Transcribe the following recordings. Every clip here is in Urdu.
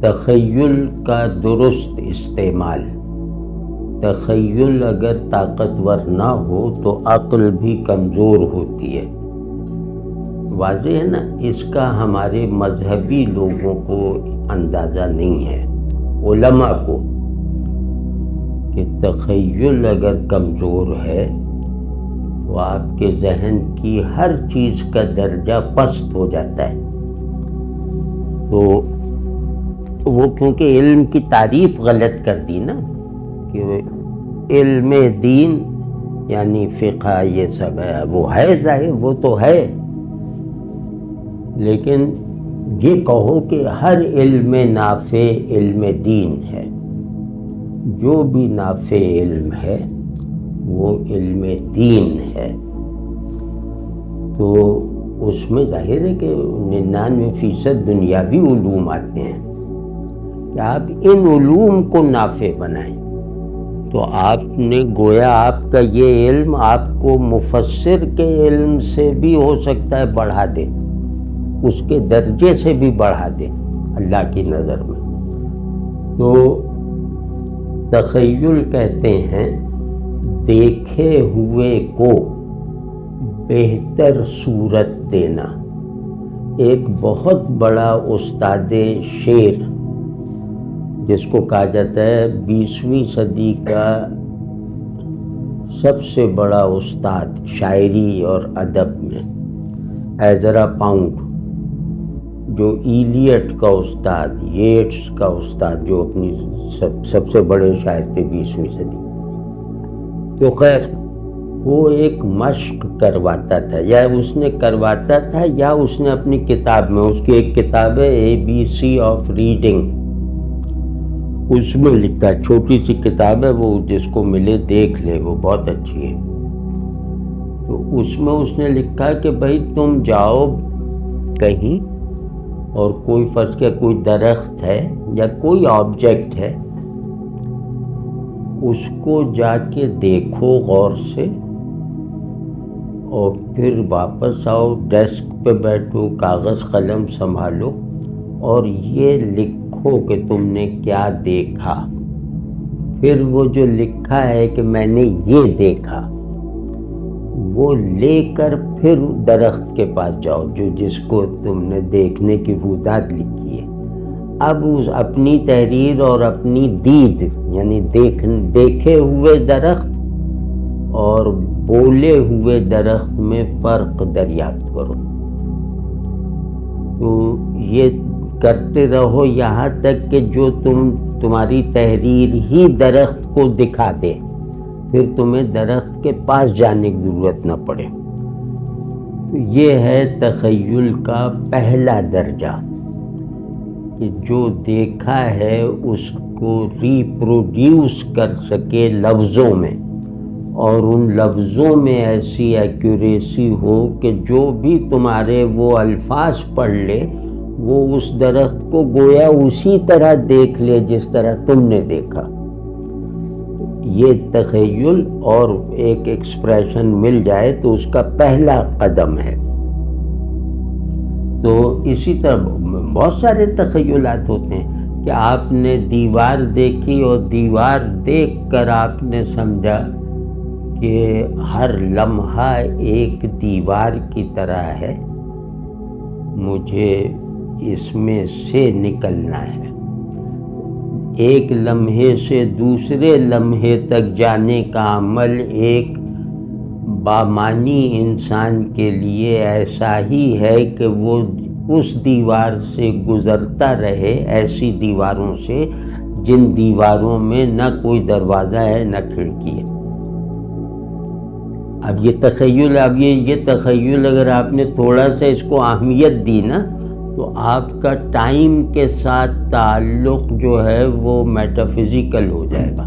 تخیل کا درست استعمال. تخیل اگر طاقتور نہ ہو تو عقل بھی کمزور ہوتی ہے. واضح ہے نا. اس کا ہمارے مذہبی لوگوں کو اندازہ نہیں ہے، علماء کو، کہ تخیل اگر کمزور ہے تو آپ کے ذہن کی ہر چیز کا درجہ پست ہو جاتا ہے. تو وہ کیونکہ علم کی تعریف غلط کر دی نا، کہ علم دین یعنی فقہ یہ سب ہے، وہ ہے ظاہر، وہ تو ہے، لیکن یہ کہو کہ ہر علم نافع علم دین ہے. جو بھی نافع علم ہے وہ علم دین ہے. تو اس میں ظاہر ہے کہ 99% دنیاوی علوم آتے ہیں کہ آپ ان علوم کو نافع بنائیں. تو آپ نے گویا آپ کا یہ علم آپ کو مفسر کے علم سے بھی ہو سکتا ہے بڑھا دے، اس کے درجے سے بھی بڑھا دے اللہ کی نظر میں. تو تخیل کہتے ہیں دیکھے ہوئے کو بہتر صورت دینا. ایک بہت بڑا استاد شعر، جس کو کہا جاتا ہے 20ویں صدی کا سب سے بڑا استاد شاعری اور ادب میں، ایزرا پاؤنڈ، جو ایلیٹ کا استاد، ییٹس کا استاد، جو اپنی سب سے بڑے شاعر تھے 20ویں صدی. تو خیر وہ ایک مشق کرواتا تھا، یا اس نے کرواتا تھا یا اس نے اپنی کتاب میں، اس کی ایک کتاب ہے ABC آف ریڈنگ، اس میں لکھا، چھوٹی سی کتاب ہے وہ، جس کو ملے دیکھ لے، وہ بہت اچھی ہے. تو اس میں اس نے لکھا کہ بھائی تم جاؤ کہیں اور کوئی فرض کیا کوئی درخت ہے یا کوئی آبجیکٹ ہے، اس کو جا کے دیکھو غور سے، اور پھر واپس آؤ، ڈیسک پہ بیٹھو، کاغذ قلم سنبھالو اور یہ لکھو کہ تم نے کیا دیکھا. پھر وہ جو لکھا ہے کہ میں نے یہ دیکھا، وہ لے کر پھر درخت کے پاس جاؤ جس کو تم نے دیکھنے کی بوداد لکھی ہے. اب اس اپنی تحریر اور اپنی دید، یعنی دیکھے ہوئے درخت اور بولے ہوئے درخت میں فرق دریافت کرو. تو یہ کرتے رہو یہاں تک کہ جو تمہاری تحریر ہی درخت کو دکھا دے، پھر تمہیں درخت کے پاس جانے کی ضرورت نہ پڑے. تو یہ ہے تخیل کا پہلا درجہ، کہ جو دیکھا ہے اس کو ریپروڈیوس کر سکے لفظوں میں، اور ان لفظوں میں ایسی ایکوریسی ہو کہ جو بھی تمہارے وہ الفاظ پڑھ لے وہ اس درخت کو گویا اسی طرح دیکھ لے جس طرح تم نے دیکھا. یہ تخیل اور ایک ایکسپریشن مل جائے تو اس کا پہلا قدم ہے. تو اسی طرح بہت سارے تخیلات ہوتے ہیں کہ آپ نے دیوار دیکھی اور دیوار دیکھ کر آپ نے سمجھا کہ ہر لمحہ ایک دیوار کی طرح ہے، مجھے اس میں سے نکلنا ہے. ایک لمحے سے دوسرے لمحے تک جانے کا عمل ایک بامانی انسان کے لیے ایسا ہی ہے کہ وہ اس دیوار سے گزرتا رہے، ایسی دیواروں سے جن دیواروں میں نہ کوئی دروازہ ہے نہ کھڑکی ہے. اب یہ تخیل، یہ تخیل اگر آپ نے تھوڑا سا اس کو اہمیت دی نا، تو آپ کا ٹائم کے ساتھ تعلق جو ہے وہ میٹافزیکل ہو جائے گا،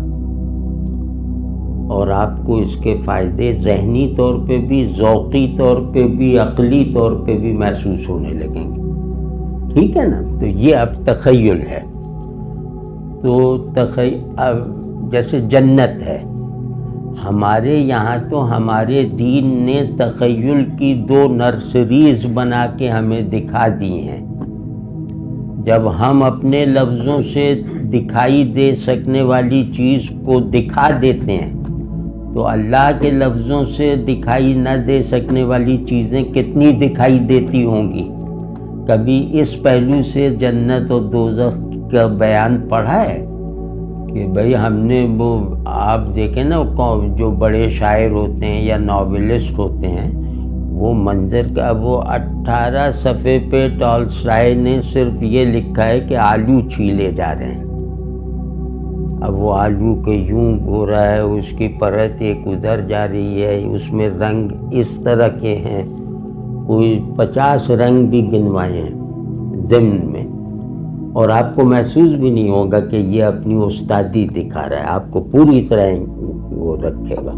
اور آپ کو اس کے فائدے ذہنی طور پہ بھی، ذوقی طور پہ بھی، عقلی طور پہ بھی محسوس ہونے لگیں گے. ٹھیک ہے نا. تو یہ اب تخیل ہے. تو جیسے جنت ہے، ہمارے یہاں تو ہمارے دین نے تخیل کی 2 نرسریز بنا کے ہمیں دکھا دی ہیں. جب ہم اپنے لفظوں سے دکھائی دے سکنے والی چیز کو دکھا دیتے ہیں تو اللہ کے لفظوں سے دکھائی نہ دے سکنے والی چیزیں کتنی دکھائی دیتی ہوں گی؟ کبھی اس پہلو سے جنت اور دوزخ کا بیان پڑھا ہے کہ بھئی ہم نے وہ آپ دیکھیں نا جو بڑے شاعر ہوتے ہیں یا ناولسٹ ہوتے ہیں وہ منظر کا وہ 18 صفحے پہ ٹالسٹائے نے صرف یہ لکھا ہے کہ آلو چھیلے جا رہے ہیں. اب وہ آلو کے یوں ہو رہا ہے، اس کی پرت ایک ادھر جا رہی ہے، اس میں رنگ اس طرح کے ہیں، کوئی 50 رنگ بھی گنوائے ہیں ضمن میں، اور آپ کو محسوس بھی نہیں ہوگا کہ یہ اپنی استادی دکھا رہا ہے، آپ کو پوری طرح وہ رکھے گا.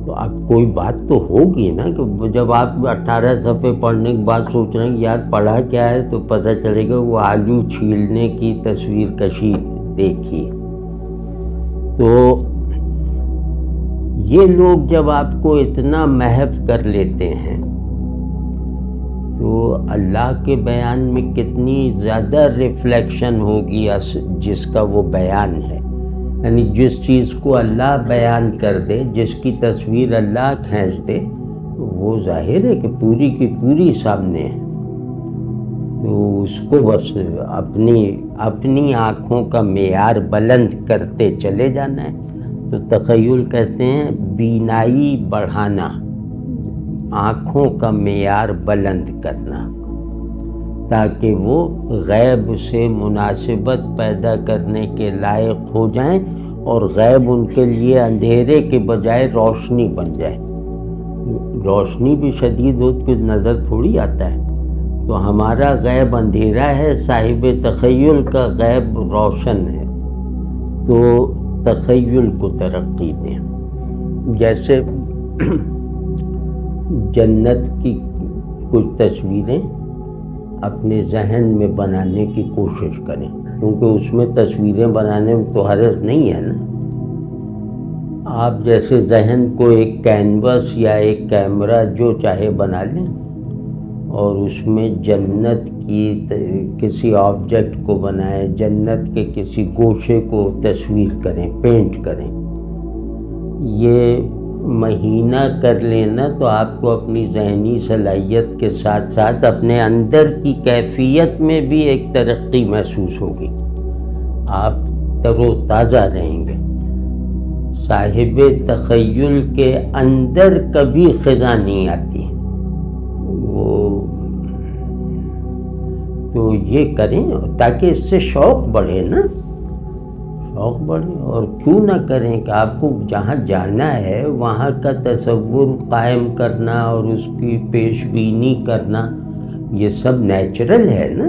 تو اب کوئی بات تو ہوگی نا کہ جب آپ 18 صفحے پڑھنے کے بعد سوچ رہے ہیں یار پڑھا کیا ہے، تو پتہ چلے گا وہ آلو چھیلنے کی تصویر کشی دیکھی. تو یہ لوگ جب آپ کو اتنا محو کر لیتے ہیں تو اللہ کے بیان میں کتنی زیادہ ریفلیکشن ہوگی جس کا وہ بیان ہے. یعنی جس چیز کو اللہ بیان کر دے، جس کی تصویر اللہ کھینچ دے، وہ ظاہر ہے کہ پوری کی پوری سامنے ہے. تو اس کو بس اپنی آنکھوں کا معیار بلند کرتے چلے جانا ہے. تو تخیل کہتے ہیں بینائی بڑھانا، آنکھوں کا معیار بلند کرنا، تاکہ وہ غیب سے مناسبت پیدا کرنے کے لائق ہو جائیں اور غیب ان کے لیے اندھیرے کے بجائے روشنی بن جائے. روشنی بھی شدید ہو تو نظر تھوڑی آتا ہے. تو ہمارا غیب اندھیرا ہے، صاحب تخیل کا غیب روشن ہے. تو تخیل کو ترقی دیں. جیسے جنت کی کچھ تصویریں اپنے ذہن میں بنانے کی کوشش کریں، کیونکہ اس میں تصویریں بنانے میں تو حرج نہیں ہے نا. آپ جیسے ذہن کو ایک کینوس یا ایک کیمرہ جو چاہے بنا لیں اور اس میں جنت کی کسی آبجیکٹ کو بنائیں، جنت کے کسی گوشے کو تصویر کریں، پینٹ کریں. یہ مہینہ کر لینا تو آپ کو اپنی ذہنی صلاحیت کے ساتھ ساتھ اپنے اندر کی کیفیت میں بھی ایک ترقی محسوس ہوگی. آپ تر و تازہ رہیں گے. صاحب تخیل کے اندر کبھی خزاں نہیں آتی. وہ تو یہ کریں تاکہ اس سے شوق بڑھے نا، شوق بڑھے. اور کیوں نہ کریں کہ آپ کو جہاں جانا ہے وہاں کا تصور قائم کرنا اور اس کی پیش بینی کرنا، یہ سب نیچرل ہے نا.